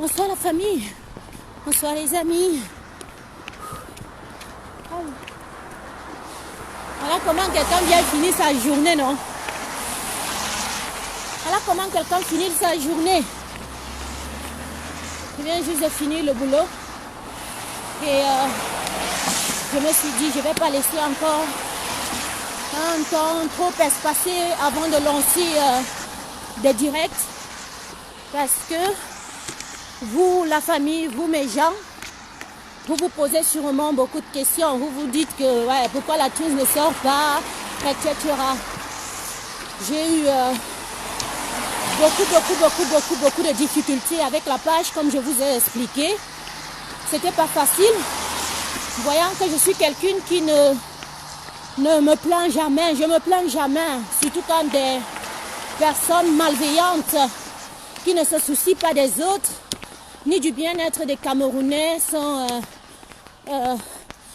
Bonsoir la famille. Bonsoir les amis. Voilà comment quelqu'un vient finir sa journée, non? Voilà comment quelqu'un finit sa journée. Je viens juste de finir le boulot. Et je me suis dit, je ne vais pas laisser encore un temps trop espacé avant de lancer des directs. Parce que vous, la famille, vous mes gens, vous vous posez sûrement beaucoup de questions. Vous vous dites que ouais, pourquoi la chose ne sort pas, etc. J'ai eu beaucoup de difficultés avec la page, comme je vous ai expliqué. C'était pas facile. Voyant que je suis quelqu'un qui ne me plaint jamais, je me plains jamais, surtout quand des personnes malveillantes qui ne se soucient pas des autres, ni du bien-être des Camerounais sont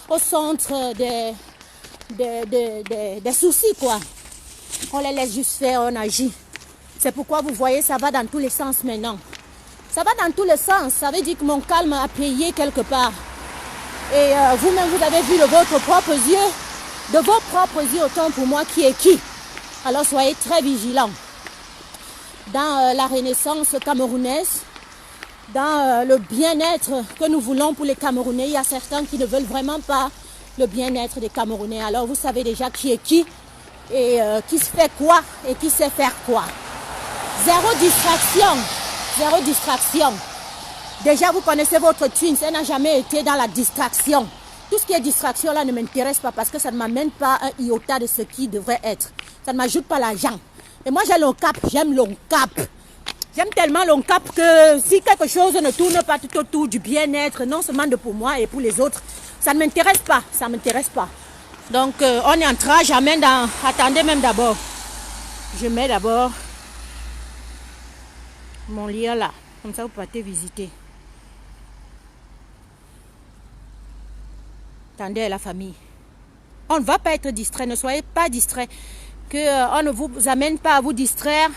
au centre des soucis, quoi. On les laisse juste faire, on agit. C'est pourquoi vous voyez, ça va dans tous les sens maintenant. Ça va dans tous les sens, ça veut dire que mon calme a payé quelque part. Et vous-même, vous avez vu de vos propres yeux, autant pour moi qui est qui. Alors soyez très vigilants. Dans la renaissance camerounaise, dans le bien-être que nous voulons pour les Camerounais, il y a certains qui ne veulent vraiment pas le bien-être des Camerounais. Alors vous savez déjà qui est qui et qui se fait quoi et qui sait faire quoi. Zéro distraction. Déjà vous connaissez votre thune, ça n'a jamais été dans la distraction. Tout ce qui est distraction là ne m'intéresse pas parce que ça ne m'amène pas un iota de ce qui devrait être. Ça ne m'ajoute pas l'argent. Et moi j'ai l'ONCAP, j'aime l'ONCAP. J'aime tellement l'ONCAP que si quelque chose ne tourne pas tout autour du bien-être, non seulement de pour moi et pour les autres, ça ne m'intéresse pas, ça ne m'intéresse pas. Donc on n'entrera jamais dans... Attendez même d'abord. Je mets d'abord mon lien là, comme ça vous partez visiter. Attendez la famille. On ne va pas être distrait, ne soyez pas distrait. On ne vous amène pas à vous distraire.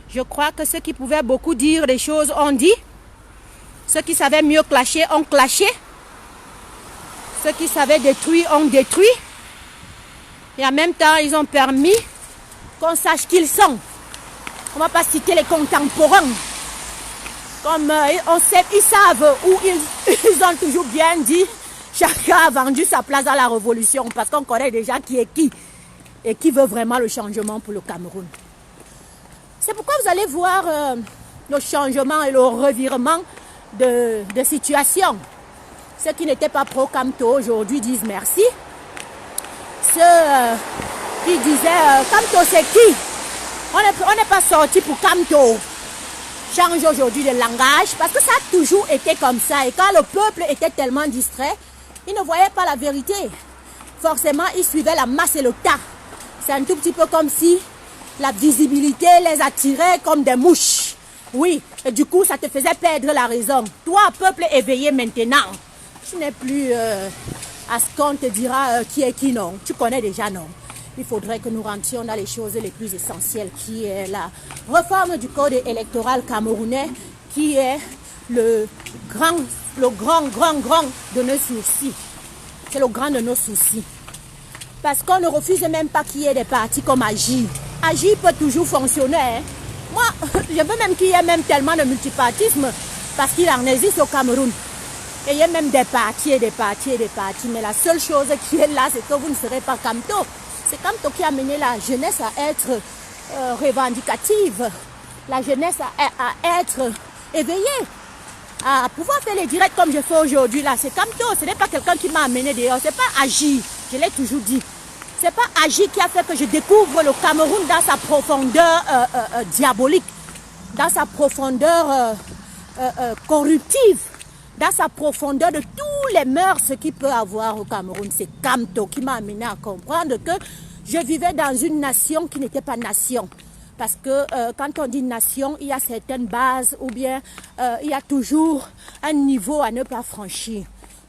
Je crois que ceux qui pouvaient beaucoup dire des choses ont dit. Ceux qui savaient mieux clasher ont clashé. Ceux qui savaient détruire ont détruit. Et en même temps, ils ont permis qu'on sache qui ils sont. On ne va pas citer les contemporains. Comme on sait, ils savent où ils ont toujours bien dit. Chacun a vendu sa place à la révolution parce qu'on connaît déjà qui est qui et qui veut vraiment le changement pour le Cameroun. C'est pourquoi vous allez voir le changement et le revirement de situation. Ceux qui n'étaient pas pro-Camto aujourd'hui disent merci. Ceux qui disaient Camto c'est qui? On n'est pas sorti pour Camto. Change aujourd'hui de langage parce que ça a toujours été comme ça. Et quand le peuple était tellement distrait, il ne voyait pas la vérité. Forcément, il suivait la masse et le tas. C'est un tout petit peu comme si la visibilité les attirait comme des mouches. Oui, et du coup, ça te faisait perdre la raison. Toi, peuple éveillé maintenant, tu n'es plus à ce qu'on te dira qui est qui, non. Tu connais déjà, non. Il faudrait que nous rentrions dans les choses les plus essentielles, qui est la réforme du code électoral camerounais, qui est le grand de nos soucis. C'est le grand de nos soucis. Parce qu'on ne refuse même pas qu'il y ait des partis comme Agir. Agir peut toujours fonctionner. Hein. Moi, je veux même qu'il y ait même tellement de multipartisme parce qu'il en existe au Cameroun. Et il y a même des partis et des partis et des partis. Mais la seule chose qui est là, c'est que vous ne serez pas Camto. C'est Camto qui a mené la jeunesse à être revendicative. La jeunesse à être éveillée. À pouvoir faire les directs comme je fais aujourd'hui là. C'est Camto. Ce n'est pas quelqu'un qui m'a amené dehors. C'est pas Agir. Je l'ai toujours dit. C'est pas Agir qui a fait que je découvre le Cameroun dans sa profondeur diabolique, dans sa profondeur corruptive, dans sa profondeur de tous les mœurs qu'il peut avoir au Cameroun. C'est Camto qui m'a amené à comprendre que je vivais dans une nation qui n'était pas nation. Parce que quand on dit nation, il y a certaines bases ou bien il y a toujours un niveau à ne pas franchir.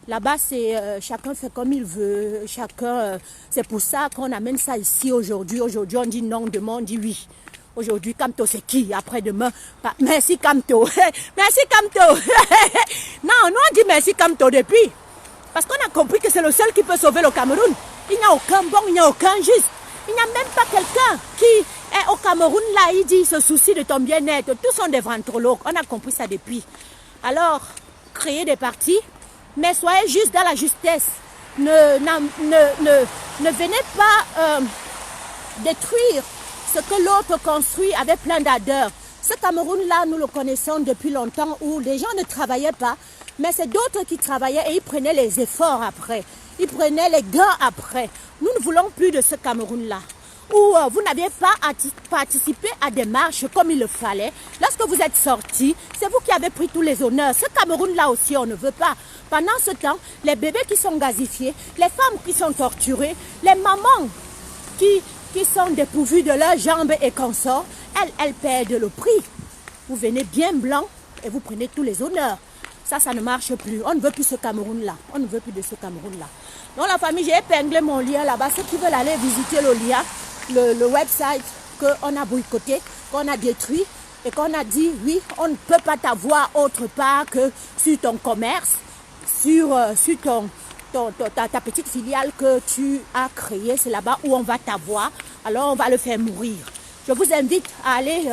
Là-bas, c'est chacun fait comme il veut, chacun. C'est pour ça qu'on amène ça ici aujourd'hui. Aujourd'hui, on dit non, demain, on dit oui. Aujourd'hui, Kamto, c'est qui? Après-demain, merci Kamto. Merci Kamto. Non, nous on dit merci Kamto depuis. Parce qu'on a compris que c'est le seul qui peut sauver le Cameroun. Il n'y a aucun bon, il n'y a aucun juste. Il n'y a même pas quelqu'un qui est au Cameroun, là, il dit, se soucie de ton bien-être. Tous sont des ventrologues. On a compris ça depuis. Alors, créez des partis, mais soyez juste dans la justesse. Ne venez pas détruire ce que l'autre construit avec plein d'ardeur. Ce Cameroun-là, nous le connaissons depuis longtemps où les gens ne travaillaient pas, mais c'est d'autres qui travaillaient et ils prenaient les efforts après. Ils prenaient les gains après. Nous ne voulons plus de ce Cameroun-là, où vous n'aviez pas participé à des marches comme il le fallait. Lorsque vous êtes sortis, c'est vous qui avez pris tous les honneurs. Ce Cameroun-là aussi, on ne veut pas. Pendant ce temps, les bébés qui sont gazifiés, les femmes qui sont torturées, les mamans qui sont dépourvues de leurs jambes et consorts, elles perdent le prix. Vous venez bien blanc et vous prenez tous les honneurs. Ça ne marche plus. On ne veut plus ce Cameroun-là. On ne veut plus de ce Cameroun-là. Donc la famille, j'ai épinglé mon lien là-bas. Ceux qui veulent aller visiter le lien, le website qu'on a boycotté, qu'on a détruit et qu'on a dit, oui, on ne peut pas t'avoir autre part que sur ton commerce, sur ta petite filiale que tu as créée. C'est là-bas où on va t'avoir. Alors on va le faire mourir. Je vous invite à aller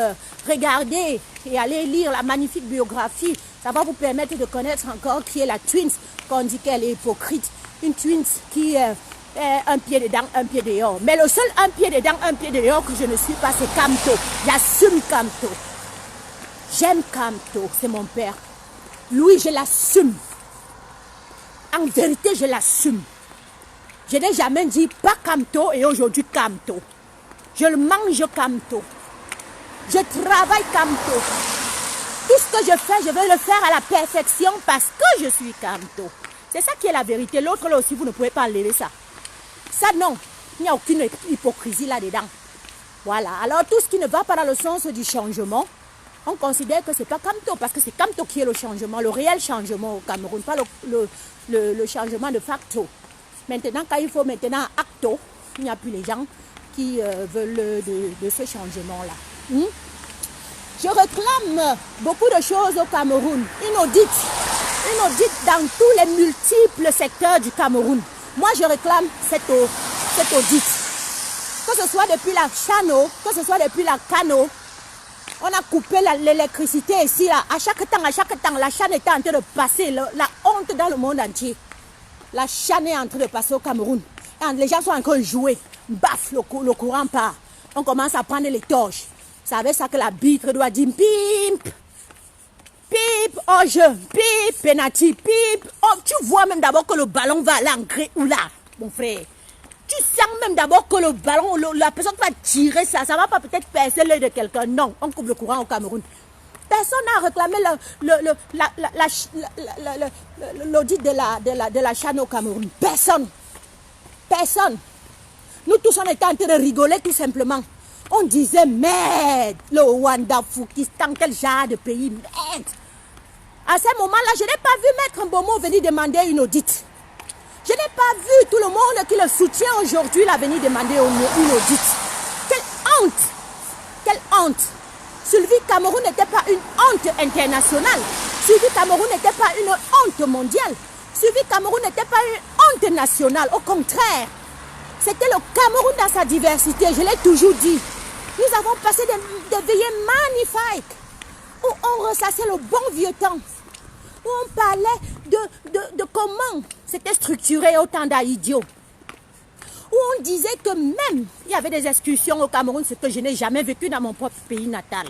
regarder et aller lire la magnifique biographie. Ça va vous permettre de connaître encore qui est la Twins, qu'on dit qu'elle est hypocrite. Une Twins qui est un pied dedans, un pied dehors. Mais le seul un pied dedans, un pied dehors que je ne suis pas, c'est Kamto. J'assume Kamto. J'aime Kamto, c'est mon père. Lui, je l'assume. En vérité, je l'assume. Je n'ai jamais dit pas Kamto et aujourd'hui Kamto. Je le mange Kamto. Je travaille Kamto. Tout ce que je fais, je vais le faire à la perfection parce que je suis Kamto. C'est ça qui est la vérité. L'autre là aussi, vous ne pouvez pas enlever ça. Ça non, il n'y a aucune hypocrisie là-dedans. Voilà. Alors tout ce qui ne va pas dans le sens du changement, on considère que ce n'est pas Kamto parce que c'est Kamto qui est le changement, le réel changement au Cameroun, pas le changement de facto. Maintenant, quand il faut maintenant acto, il n'y a plus les gens qui veulent de ce changement-là. Je réclame beaucoup de choses au Cameroun. Une audit dans tous les multiples secteurs du Cameroun. Moi, je réclame cette audit. Que ce soit depuis la Chano, que ce soit depuis la Cano, on a coupé l'électricité ici. Là. À chaque temps, la chaîne est en train de passer. La honte dans le monde entier. La chaîne est en train de passer au Cameroun. Et les gens sont en train de jouer. Baf, le courant part. On commence à prendre les torches. C'est avec ça que la bitre doit dire pip, pip, oh je, pip, penalty, pip. Oh, tu vois même d'abord que le ballon va aller ancrer ou là, mon frère. Tu sens même d'abord que le ballon, la personne va tirer ça. Ça ne va pas peut-être percer l'œil de quelqu'un. Non, on coupe le courant au Cameroun. Personne n'a réclamé l'audit de la chaîne au Cameroun. Personne. Personne. Nous tous, on était en train de rigoler tout simplement. On disait, merde, le Rwanda, Foukistan, quel genre de pays, merde. À ce moment-là, je n'ai pas vu Maître Mbomo venir demander une audit. Je n'ai pas vu tout le monde qui le soutient aujourd'hui venir demander une audit. Quelle honte! Quelle honte! Sylvie Cameroun n'était pas une honte internationale. Sylvie Cameroun n'était pas une honte mondiale. Sylvie Cameroun n'était pas une honte nationale. Au contraire, c'était le Cameroun dans sa diversité. Je l'ai toujours dit. Nous avons passé des veillées magnifiques où on ressassait le bon vieux temps. Où on parlait de comment c'était structuré autant d'idiots. Où on disait que même il y avait des excursions au Cameroun, ce que je n'ai jamais vécu dans mon propre pays natal.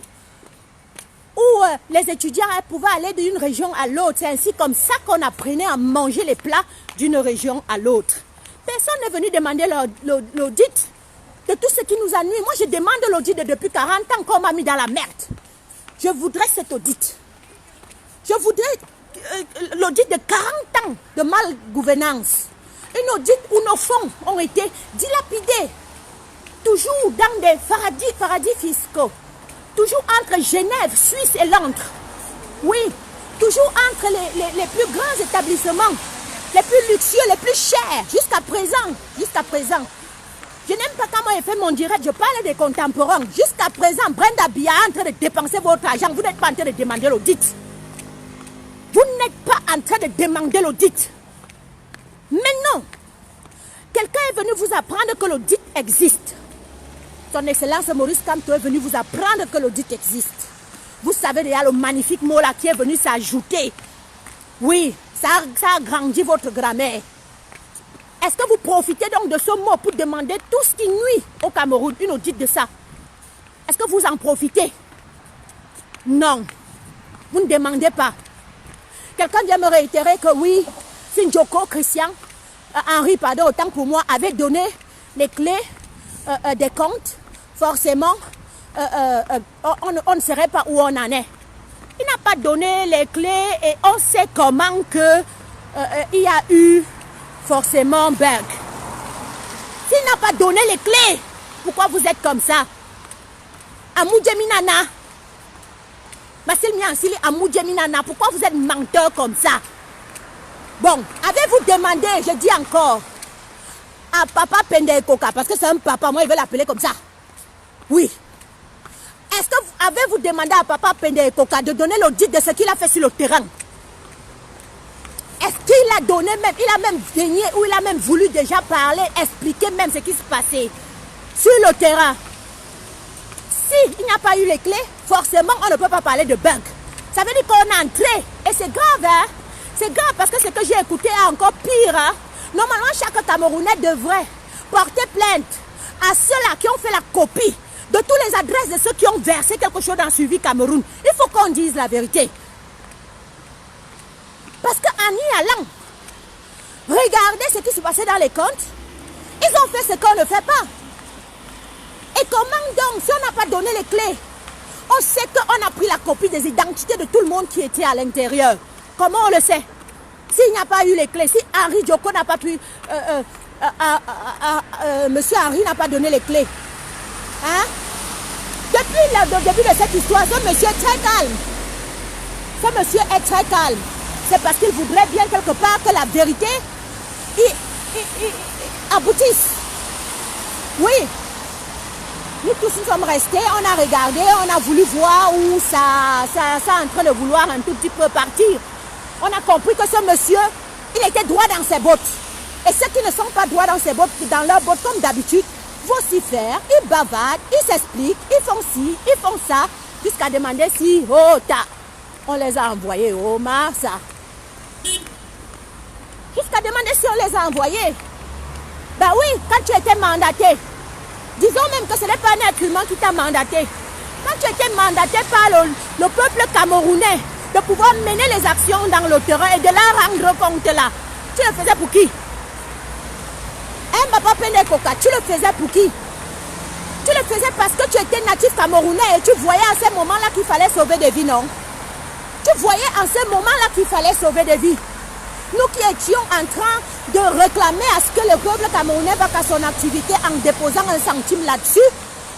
Où les étudiants pouvaient aller d'une région à l'autre. C'est ainsi comme ça qu'on apprenait à manger les plats d'une région à l'autre. Personne n'est venu demander l'audit de tout ce qui nous ennuie. Moi, je demande l'audit depuis 40 ans qu'on m'a mis dans la merde. Je voudrais cet audit. Je voudrais l'audit de 40 ans de malgouvernance. Une audit où nos fonds ont été dilapidés. Toujours dans des paradis fiscaux. Toujours entre Genève, Suisse et Londres. Oui, toujours entre les plus grands établissements. Les plus luxueux, les plus chers, jusqu'à présent. Je n'aime pas quand moi, je fais mon direct, je parle des contemporains. Jusqu'à présent, Brenda Bia est en train de dépenser votre argent. Vous n'êtes pas en train de demander l'audit. Vous n'êtes pas en train de demander l'audit. Maintenant, quelqu'un est venu vous apprendre que l'audit existe. Son Excellence Maurice Kamto est venu vous apprendre que l'audit existe. Vous savez déjà le magnifique mot là qui est venu s'ajouter. Oui, ça a agrandi votre grammaire. Est-ce que vous profitez donc de ce mot pour demander tout ce qui nuit au Cameroun, une audite de ça? Est-ce que vous en profitez? Non, vous ne demandez pas. Quelqu'un vient me réitérer que oui, Sinjoko Henri, pardon, autant pour moi, avait donné les clés des comptes. Forcément, on ne saurait pas où on en est. Il n'a pas donné les clés et on sait comment que il y a eu forcément bug. S'il n'a pas donné les clés, pourquoi vous êtes comme ça? Amoudjeminana. Basil Miansili Amoudjeminana, pourquoi vous êtes menteur comme ça? Bon, avez-vous demandé, je dis encore, à papa Pende Koka, parce que c'est un papa, moi il veut l'appeler comme ça. Oui. Est-ce que avez-vous demandé à papa Pende Koka de donner l'audit de ce qu'il a fait sur le terrain? Est-ce qu'il a donné même, il a même daigné ou il a même voulu déjà parler, expliquer même ce qui se passait sur le terrain? S'il n'y a pas eu les clés, forcément on ne peut pas parler de bug. Ça veut dire qu'on est entré, et c'est grave, hein? C'est grave parce que ce que j'ai écouté est encore pire. Hein? Normalement, chaque Camerounais devrait porter plainte à ceux-là qui ont fait la copie de toutes les adresses de ceux qui ont versé quelque chose dans Suivi Cameroun. Il faut qu'on dise la vérité. Parce qu'en y allant, regardez ce qui se passait dans les comptes. Ils ont fait ce qu'on ne fait pas. Et comment donc, si on n'a pas donné les clés, on sait qu'on a pris la copie des identités de tout le monde qui était à l'intérieur. Comment on le sait? S'il n'y a pas eu les clés, si Henri Djoko n'a pas pu... Monsieur Henri n'a pas donné les clés. Hein? Depuis le début de cette histoire, ce monsieur est très calme. Ce monsieur est très calme. C'est parce qu'il voudrait bien quelque part que la vérité aboutisse. Oui. Nous tous nous sommes restés, on a regardé, on a voulu voir où ça est en train de vouloir un tout petit peu partir. On a compris que ce monsieur, il était droit dans ses bottes. Et ceux qui ne sont pas droits dans ses bottes, dans leurs bottes comme d'habitude, vont s'y faire, ils bavardent, ils s'expliquent, ils font ci, ils font ça, jusqu'à demander si, oh, on les a envoyés, oh, ça. Jusqu'à demander si on les a envoyés. Ben oui, quand tu étais mandaté, disons même que ce n'est pas un être humain qui t'a mandaté. Quand tu étais mandaté par le peuple camerounais, de pouvoir mener les actions dans le terrain et de la rendre compte là. Tu le faisais pour qui? Hein, Papa Pende Koka, tu le faisais pour qui? Tu le faisais parce que tu étais natif camerounais et tu voyais à ce moment-là qu'il fallait sauver des vies, non? Tu voyais en ce moment-là qu'il fallait sauver des vies. Nous qui étions en train de réclamer à ce que le peuple camerounais va à son activité en déposant un centime là-dessus.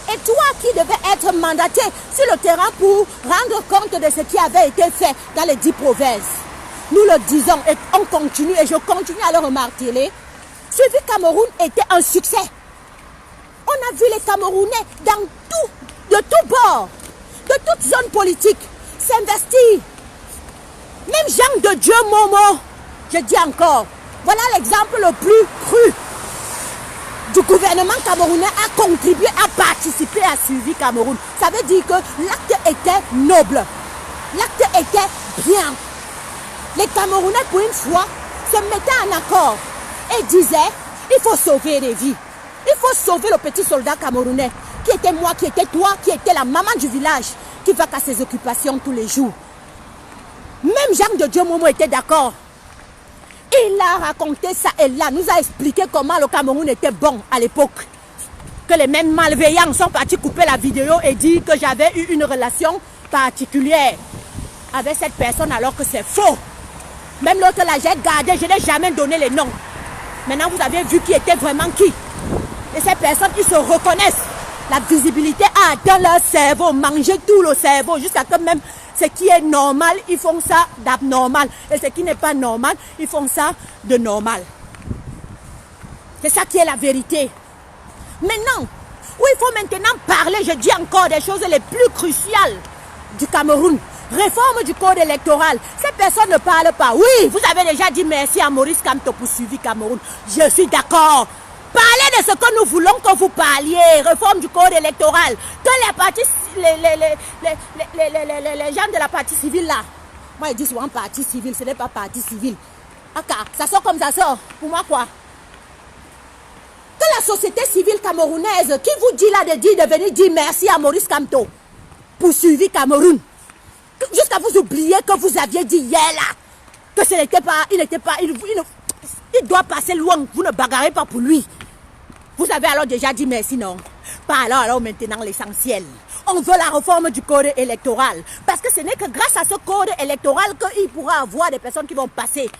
Et toi qui devais être mandaté sur le terrain pour rendre compte de ce qui avait été fait dans les 10 provinces. Nous le disons et on continue et je continue à le remarteler. Suivi Cameroun était un succès. On a vu les Camerounais de tout bord, de toute zone politique, s'investir. Même Jean de Dieu Momo, je dis encore, voilà l'exemple le plus cru du gouvernement camerounais a contribué, à participer à Suivi Cameroun. Ça veut dire que l'acte était noble. L'acte était bien. Les Camerounais, pour une fois, se mettaient en accord et disaient, il faut sauver les vies. Il faut sauver le petit soldat camerounais, qui était moi, qui était toi, qui était la maman du village, qui va à ses occupations tous les jours. Même Jean de Dieu Momo était d'accord. Il a raconté ça et là, nous a expliqué comment le Cameroun était bon à l'époque. Que les mêmes malveillants sont partis couper la vidéo et dire que j'avais eu une relation particulière avec cette personne alors que c'est faux. Même l'autre là, j'ai gardé, je n'ai jamais donné les noms. Maintenant, vous avez vu qui était vraiment qui. Et ces personnes, ils se reconnaissent. La visibilité a atteint leur cerveau, manger tout le cerveau, jusqu'à que même ce qui est normal, ils font ça d'abnormal. Et ce qui n'est pas normal, ils font ça de normal. C'est ça qui est la vérité. Maintenant, où il faut maintenant parler, je dis encore des choses les plus cruciales du Cameroun. Réforme du code électoral. Ces personnes ne parlent pas. Oui, vous avez déjà dit merci à Maurice Kamto pour suivi Cameroun. Je suis d'accord. Parlez de ce que nous voulons que vous parliez. Réforme du code électoral. Que les partis, les gens de la partie civile là. Moi, ils disent souvent parti civil, ce n'est pas parti civil. Aka, ça sort comme ça sort. Pour moi, quoi? Que la société civile camerounaise, qui vous dit là de venir dire merci à Maurice Kamto pour suivi Cameroun. Jusqu'à vous oublier que vous aviez dit hier là, que ce n'était pas, il doit passer loin, vous ne bagarrez pas pour lui. Vous avez alors déjà dit merci, non? Parlons alors maintenant l'essentiel. On veut la réforme du code électoral. Parce que ce n'est que grâce à ce code électoral qu'il pourra avoir des personnes qui vont passer.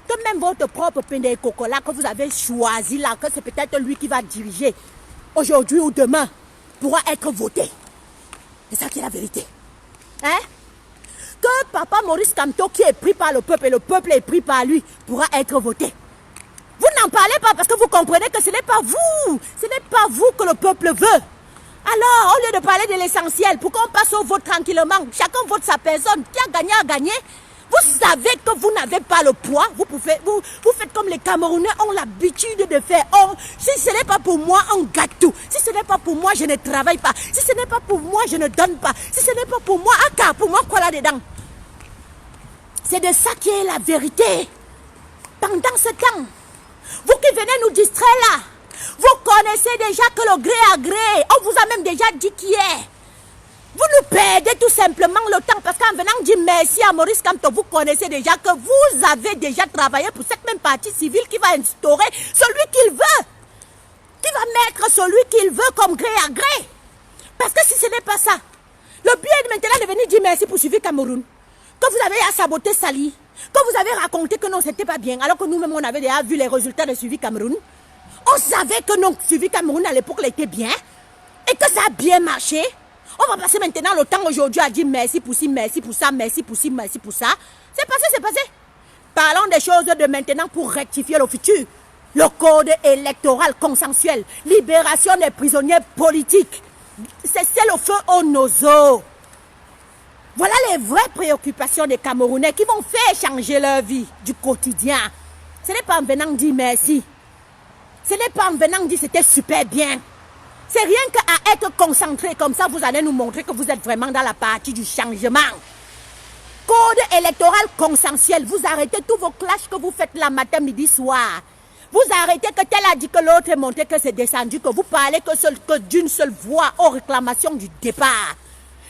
Que même votre propre Pende Cocola que vous avez choisi là, que c'est peut-être lui qui va diriger aujourd'hui ou demain, pourra être voté. C'est ça qui est la vérité. Hein? Que papa Maurice Kamto qui est pris par le peuple et le peuple est pris par lui pourra être voté. Vous n'en parlez pas parce que vous comprenez que ce n'est pas vous. Ce n'est pas vous que le peuple veut. Alors, au lieu de parler de l'essentiel, pour qu'on passe au vote tranquillement, chacun vote sa personne, qui a gagné a gagné. Vous savez que vous n'avez pas le poids. Vous faites comme les Camerounais ont l'habitude de faire. Oh, si ce n'est pas pour moi, on gâte tout. Si ce n'est pas pour moi, je ne travaille pas. Si ce n'est pas pour moi, je ne donne pas. Si ce n'est pas pour moi, aka, pour moi, quoi là-dedans? C'est de ça qui est la vérité. Pendant ce temps, vous qui venez nous distraire là, vous connaissez déjà que le gré à gré, on vous a même déjà dit qui est. Vous nous perdez tout simplement le temps parce qu'en venant dire merci à Maurice Kamto, vous connaissez déjà que vous avez déjà travaillé pour cette même partie civile qui va instaurer celui qu'il veut. Qui va mettre celui qu'il veut comme gré à gré. Parce que si ce n'est pas ça, le but est maintenant de venir dire merci pour suivre Cameroun. Que vous avez saboté Sali, que vous avez raconté que non, c'était pas bien, alors que nous-mêmes, on avait déjà vu les résultats de suivi Cameroun. On savait que non, suivi Cameroun à l'époque, était bien, et que ça a bien marché. On va passer maintenant le temps aujourd'hui à dire merci pour ci, merci pour ça, merci pour ci, merci pour ça. C'est passé, c'est passé. Parlons des choses de maintenant pour rectifier le futur. Le code électoral consensuel, libération des prisonniers politiques. C'est le feu au nozo. Voilà les vraies préoccupations des Camerounais qui vont faire changer leur vie du quotidien. Ce n'est pas en venant dire merci. Ce n'est pas en venant dire c'était super bien. C'est rien qu'à être concentré comme ça, vous allez nous montrer que vous êtes vraiment dans la partie du changement. Code électoral consensuel, vous arrêtez tous vos clashs que vous faites la matin, midi, soir. Vous arrêtez que tel a dit que l'autre est monté, que c'est descendu, que vous parlez que d'une seule voix aux réclamations du départ.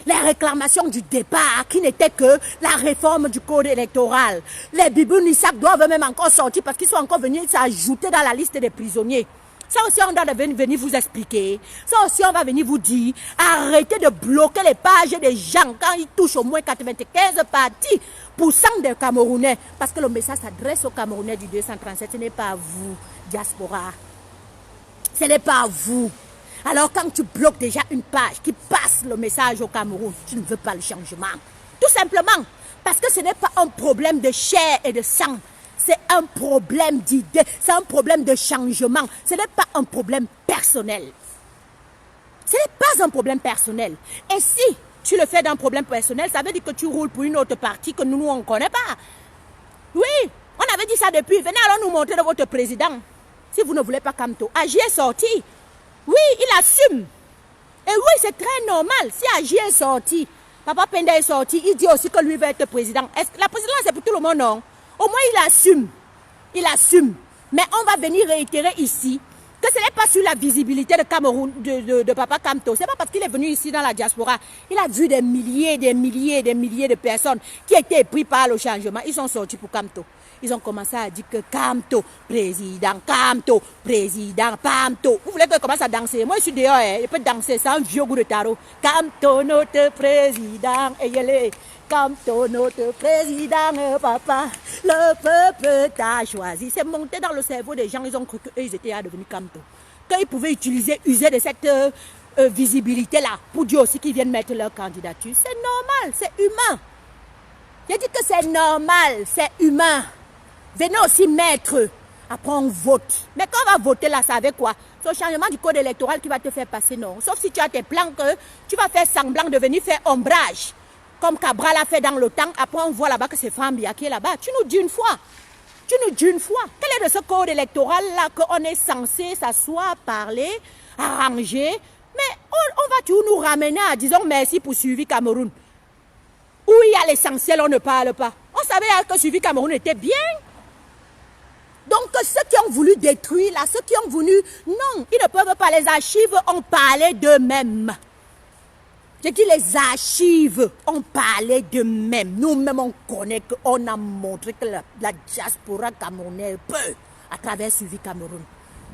Les réclamations du départ qui n'étaient que la réforme du code électoral. Les Bibounissak doivent même encore sortir parce qu'ils sont encore venus s'ajouter dans la liste des prisonniers. Ça aussi, on doit venir vous expliquer. Ça aussi, on va venir vous dire, arrêtez de bloquer les pages des gens quand ils touchent au moins 95 partis pour 100 des Camerounais. Parce que le message s'adresse aux Camerounais du 237. Ce n'est pas à vous, diaspora. Ce n'est pas à vous. Alors quand tu bloques déjà une page qui passe le message au Cameroun, tu ne veux pas le changement. Tout simplement parce que ce n'est pas un problème de chair et de sang. C'est un problème d'idée, c'est un problème de changement. Ce n'est pas un problème personnel. Ce n'est pas un problème personnel. Et si tu le fais d'un problème personnel, ça veut dire que tu roules pour une autre partie que nous, on ne connaît pas. Oui, on avait dit ça depuis. Venez alors nous montrer de votre président. Si vous ne voulez pas Kamto, Agi est sorti. Oui, il assume. Et oui, c'est très normal. Si Agi est sorti, Papa Penda est sorti, il dit aussi que lui va être président. La présidence, c'est pour tout le monde, non? Au moins, il assume. Il assume. Mais on va venir réitérer ici que ce n'est pas sur la visibilité de Cameroun, de Papa Kamto. Ce n'est pas parce qu'il est venu ici dans la diaspora. Il a vu des milliers de personnes qui étaient pris par le changement. Ils sont sortis pour Kamto. Ils ont commencé à dire que Kamto, président, Kamto. Vous voulez que je commence à danser? Moi, je suis dehors, je peux danser, c'est un vieux goût de tarot. Kamto, notre président, et Kamto, notre président, papa, le peuple t'a choisi. C'est monté dans le cerveau des gens, ils ont cru qu'ils étaient devenus Kamto. Qu'ils pouvaient user de cette visibilité-là pour dire aussi qu'ils viennent mettre leur candidature. C'est normal, c'est humain. J'ai dit que c'est normal, c'est humain. Venez aussi mettre Après, on vote. Mais quand on va voter là, c'est avec quoi? C'est le changement du code électoral qui va te faire passer, non. Sauf si tu as tes plans que tu vas faire semblant de venir faire ombrage. Comme Cabral a fait dans le temps. Après, on voit là-bas que c'est Fambia qui est là-bas. Tu nous dis une fois. Tu nous dis une fois. Quel est de ce code électoral-là qu'on est censé s'asseoir, parler, arranger? Mais on va toujours nous ramener à, disons, merci pour Suivi Cameroun. Où il y a l'essentiel, on ne parle pas. On savait que Suivi Cameroun était bien. Donc, ceux qui ont voulu détruire, là, ceux qui ont voulu... Non, ils ne peuvent pas. Les archives ont parlé d'eux-mêmes. Je dis les archives ont parlé d'eux-mêmes. Nous-mêmes, on connaît qu'on a montré que la diaspora camerounaise peut, à travers Suivi Cameroun.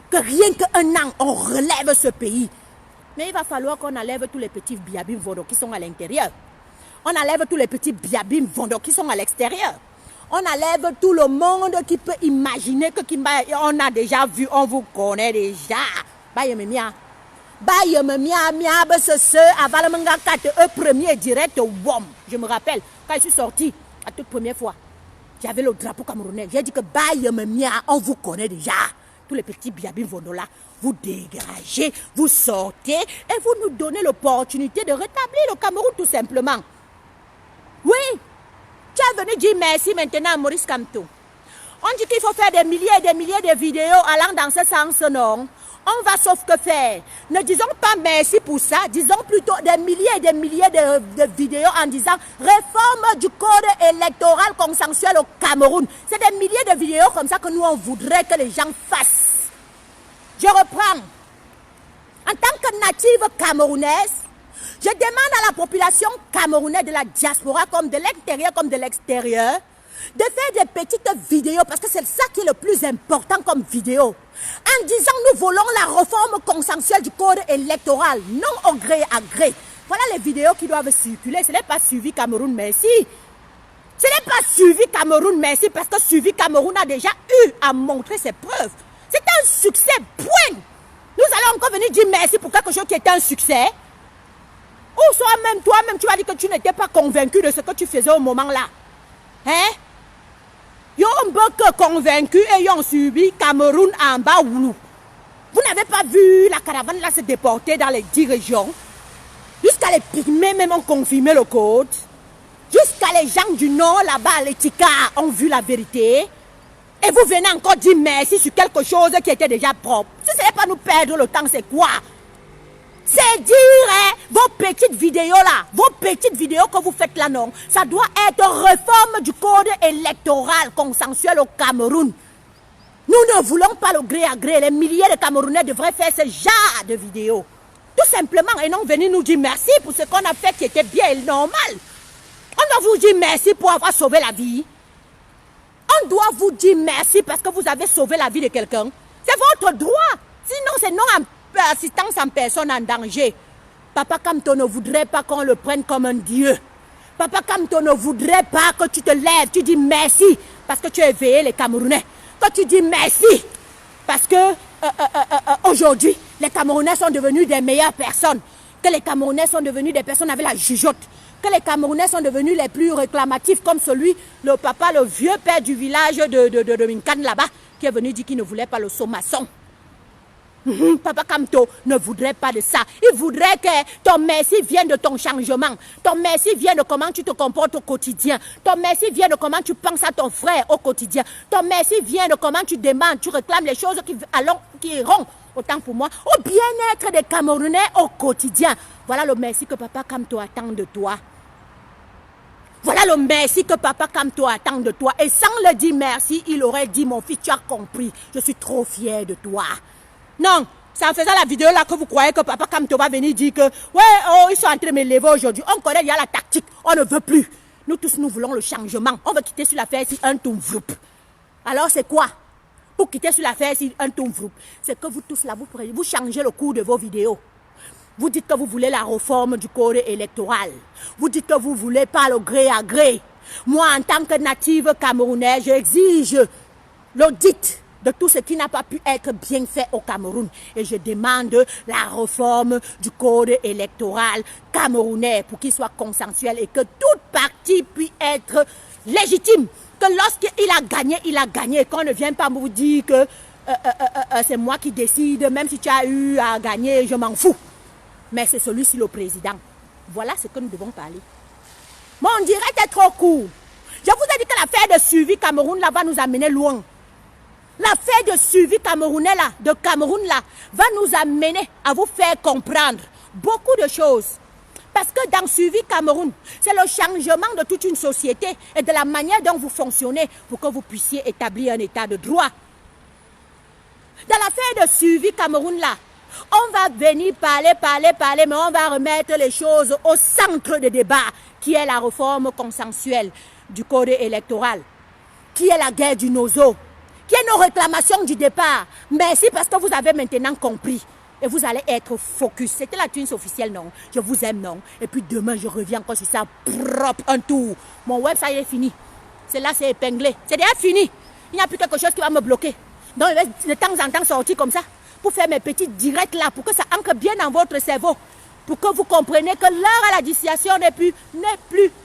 Que rien qu'un an, on relève ce pays. Mais il va falloir qu'on enlève tous les petits biabim vodo qui sont à l'intérieur. On enlève tous les petits biabim vodo qui sont à l'extérieur. On enlève tout le monde qui peut imaginer que on a déjà vu, on vous connaît déjà. Bayememia. Bayememia, miabe ce, avalemanga 4 premier direct au WOM. Je me rappelle, quand je suis sortie, la toute première fois, j'avais le drapeau camerounais. J'ai dit que Bayememia, on vous connaît déjà. Tous les petits biabim vondo là, vous dégagez, vous sortez et vous nous donnez l'opportunité de rétablir le Cameroun tout simplement. Oui. Tu es venu dire merci maintenant à Maurice Kamto. On dit qu'il faut faire des milliers et des milliers de vidéos allant dans ce sens, non? On va sauf que faire. Ne disons pas merci pour ça, disons plutôt des milliers et des milliers de vidéos en disant réforme du code électoral consensuel au Cameroun. C'est des milliers de vidéos comme ça que nous on voudrait que les gens fassent. Je reprends. En tant que native camerounaise, je demande à la population camerounaise de la diaspora, comme de l'intérieur comme de l'extérieur, de faire des petites vidéos, parce que c'est ça qui est le plus important comme vidéo. En disant, nous voulons la réforme consensuelle du code électoral, non au gré à gré. Voilà les vidéos qui doivent circuler. Ce n'est pas Suivi Cameroun, merci. Ce n'est pas Suivi Cameroun, merci, parce que Suivi Cameroun a déjà eu à montrer ses preuves. C'est un succès, point. Nous allons encore venir dire merci pour quelque chose qui est un succès. Ou soit même toi-même, tu vas dire que tu n'étais pas convaincu de ce que tu faisais au moment-là. Hein? Ils ont beaucoup convaincu et ils ont subi Cameroun en bas Oulou. Vous n'avez pas vu la caravane là se déporter dans les 10 régions? Jusqu'à les pygmées même ont confirmé le code. Jusqu'à les gens du nord là-bas, les Tika, ont vu la vérité. Et vous venez encore dire merci sur quelque chose qui était déjà propre. Si ce n'est pas nous perdre le temps, c'est quoi? C'est dire, hein, vos petites vidéos là, vos petites vidéos que vous faites là, non, ça doit être réforme du code électoral consensuel au Cameroun. Nous ne voulons pas le gré à gré. Les milliers de Camerounais devraient faire ce genre de vidéos. Tout simplement, et non venir nous dire merci pour ce qu'on a fait qui était bien et normal. On doit vous dire merci pour avoir sauvé la vie. On doit vous dire merci parce que vous avez sauvé la vie de quelqu'un. C'est votre droit. Sinon, c'est non assistance en personne en danger. Papa Kamto ne voudrait pas qu'on le prenne comme un dieu. Papa Kamto ne voudrait pas que tu te lèves, tu dis merci parce que tu as éveillé les Camerounais. Que tu dis merci parce que aujourd'hui, les Camerounais sont devenus des meilleures personnes. Que les Camerounais sont devenus des personnes avec la jugeote. Que les Camerounais sont devenus les plus réclamatifs comme celui, le papa, le vieux père du village de Minkan là-bas, qui est venu dire qu'il ne voulait pas le sommaçon. Papa Kamto ne voudrait pas de ça. Il voudrait que ton merci vienne de ton changement. Ton merci vienne de comment tu te comportes au quotidien. Ton merci vient de comment tu penses à ton frère au quotidien. Ton merci vient de comment tu demandes, tu réclames les choses qui iront, autant pour moi, au bien-être des Camerounais au quotidien. Voilà le merci que Papa Kamto attend de toi. Voilà le merci que Papa Kamto attend de toi. Et sans le dire merci, il aurait dit, mon fils, tu as compris. Je suis trop fier de toi. Non, c'est en faisant la vidéo là que vous croyez que Papa Kamto va venir dire que ouais, oh, ils sont en train de me lever aujourd'hui. On connaît déjà la tactique, on ne veut plus. Nous tous, nous voulons le changement. On veut quitter sur l'affaire ici un toum vroup. Alors c'est quoi? Pour quitter sur l'affaire ici un toum vroup, c'est que vous tous là, vous changez le cours de vos vidéos. Vous dites que vous voulez la réforme du code électoral. Vous dites que vous voulez pas le gré à gré. Moi, en tant que native camerounaise, j'exige l'audit de tout ce qui n'a pas pu être bien fait au Cameroun. Et je demande la réforme du code électoral camerounais pour qu'il soit consensuel et que toute partie puisse être légitime. Que lorsqu'il a gagné, qu'on ne vienne pas vous dire que c'est moi qui décide, même si tu as eu à gagner, je m'en fous. Mais c'est celui-ci le président. Voilà ce que nous devons parler. Mon direct est trop court. Je vous ai dit que l'affaire de suivi Cameroun là va nous amener loin. L'affaire de suivi camerounais là, de Cameroun là, va nous amener à vous faire comprendre beaucoup de choses. Parce que dans Suivi Cameroun, c'est le changement de toute une société et de la manière dont vous fonctionnez pour que vous puissiez établir un état de droit. Dans l'affaire de Suivi Cameroun là, on va venir parler, mais on va remettre les choses au centre de débat, qui est la réforme consensuelle du code électoral, qui est la guerre du nozo, qui est nos réclamations du départ. Merci parce que vous avez maintenant compris. Et vous allez être focus. C'était la tunes officielle, non? Je vous aime, non? Et puis demain, je reviens encore sur ça, propre, un tour. Mon website est fini. Celle-là, c'est épinglé. C'est déjà fini. Il n'y a plus quelque chose qui va me bloquer. Donc, je vais de temps en temps sortir comme ça, pour faire mes petits directs là, pour que ça ancre bien dans votre cerveau. Pour que vous compreniez que l'heure à la distraction n'est plus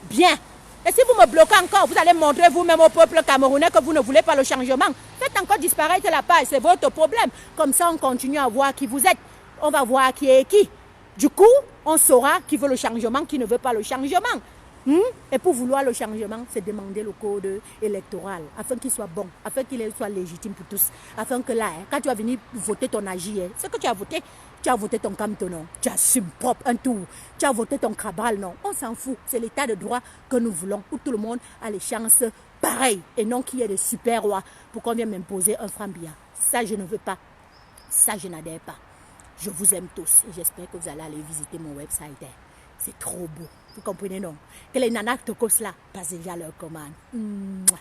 bien. Et si vous me bloquez encore, vous allez montrer vous-même au peuple camerounais que vous ne voulez pas le changement. Faites encore disparaître la page, c'est votre problème. Comme ça, on continue à voir qui vous êtes. On va voir qui est qui. Du coup, on saura qui veut le changement, qui ne veut pas le changement. Et pour vouloir le changement, c'est demander le code électoral, afin qu'il soit bon, afin qu'il soit légitime pour tous. Afin que là, quand tu vas venir voter ton AJ, ce que tu as voté ton Camto, non. Tu assumes propre un tour. Tu as voté ton Cabral, non. On s'en fout. C'est l'état de droit que nous voulons, où tout le monde a les chances pareilles. Et non qu'il y ait des super rois pour qu'on vienne m'imposer un franc billard. Ça, je ne veux pas. Ça, je n'adhère pas. Je vous aime tous. Et j'espère que vous allez aller visiter mon website. C'est trop beau. Vous comprenez, non? Que les nanas tocos là passent déjà leur commande. Mouah.